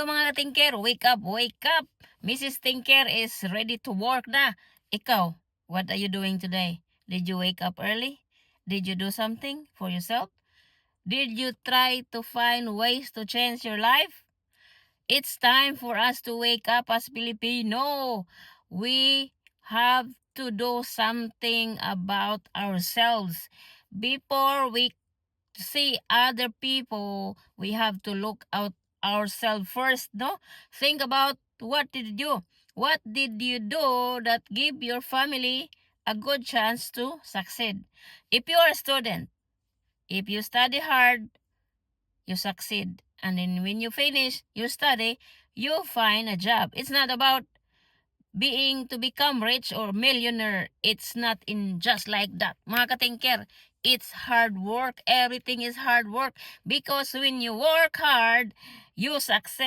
Hello mga tinker, wake up, wake up. Mrs. Tinker is ready to work na. Ikaw, what are you doing today? Did you wake up early? Did you do something for yourself? Did you try to find ways to change your life? It's time for us to wake up as Filipino. We have to do something about ourselves. Before we see other people, we have to look out ourselves first, no? Think about what did you do that give your family a good chance to succeed. If you are a student, if you study hard, you succeed. And then when you finish your study, you find a job. It's not about being to become rich or millionaire. It's not in just like that, mga katingker. It's hard work. Everything is hard work, because when you work hard, you succeed.